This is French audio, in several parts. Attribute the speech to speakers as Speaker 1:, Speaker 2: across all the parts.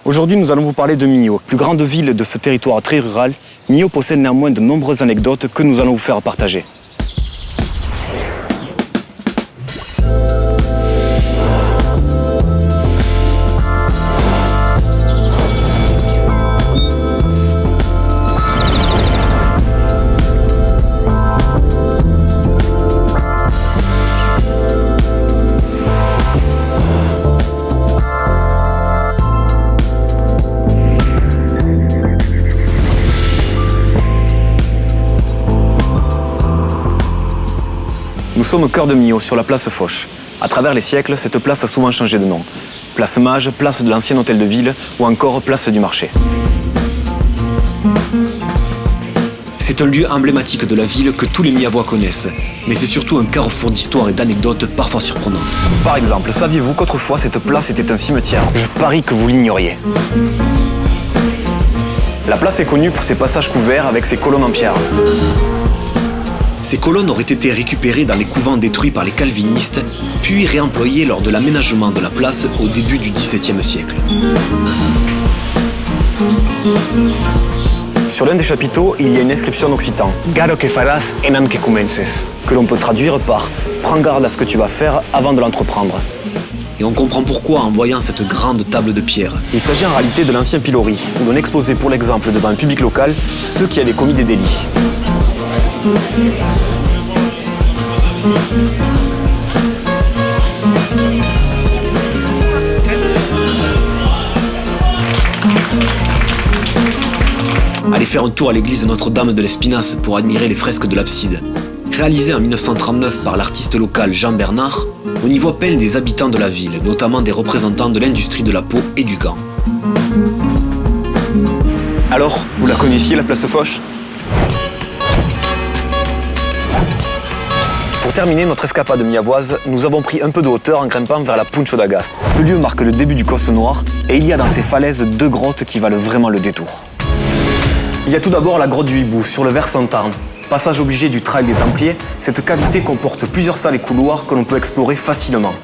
Speaker 1: Aujourd'hui, nous allons vous parler de Millau. Plus grande ville de ce territoire très rural, Millau possède néanmoins de nombreuses anecdotes que nous allons vous faire partager. Nous sommes au cœur de Millau, sur la place Foch. À travers les siècles, cette place a souvent changé de nom. Place Mage, place de l'ancien hôtel de ville ou encore place du marché. C'est un lieu emblématique de la ville que tous les Millaois connaissent, mais c'est surtout un carrefour d'histoires et d'anecdotes parfois surprenantes. Par exemple, saviez-vous qu'autrefois cette place était un cimetière? Je parie que vous l'ignoriez. La place est connue pour ses passages couverts avec ses colonnes en pierre. Ces colonnes auraient été récupérées dans les couvents détruits par les calvinistes, puis réemployées lors de l'aménagement de la place au début du XVIIe siècle. Sur l'un des chapiteaux, il y a une inscription en occitan, Garo que faras enam que comences, que l'on peut traduire par Prends garde à ce que tu vas faire avant de l'entreprendre. Et on comprend pourquoi en voyant cette grande table de pierre. Il s'agit en réalité de l'ancien pilori, où l'on exposait pour l'exemple devant un public local ceux qui avaient commis des délits. Allez faire un tour à l'église Notre-Dame de l'Espinasse pour admirer les fresques de l'abside. Réalisées en 1939 par l'artiste local Jean Bernard, on y voit peindre des habitants de la ville, notamment des représentants de l'industrie de la peau et du gant. Alors, vous la connaissiez, la place Foch ? Pour terminer notre escapade millaoise, nous avons pris un peu de hauteur en grimpant vers la Puncho d'Agast. Ce lieu marque le début du Causse Noir et il y a dans ces falaises deux grottes qui valent vraiment le détour. Il y a tout d'abord la grotte du Hibou, sur le versant Tarn. Passage obligé du trail des Templiers, cette cavité comporte plusieurs salles et couloirs que l'on peut explorer facilement.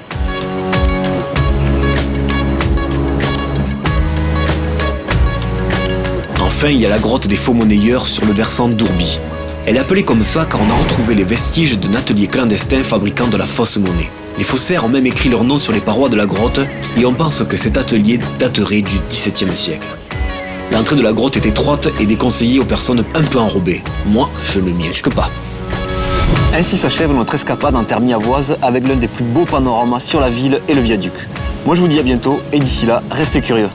Speaker 1: Enfin, il y a la grotte des faux monnayeurs sur le versant d'Ourbi. Elle est appelée comme ça car on a retrouvé les vestiges d'un atelier clandestin fabriquant de la fausse monnaie. Les faussaires ont même écrit leur nom sur les parois de la grotte et on pense que cet atelier daterait du XVIIe siècle. L'entrée de la grotte est étroite et déconseillée aux personnes un peu enrobées. Moi, je ne m'y risque pas. Ainsi s'achève notre escapade en terre millaoise avec l'un des plus beaux panoramas sur la ville et le viaduc. Moi je vous dis à bientôt et d'ici là, restez curieux.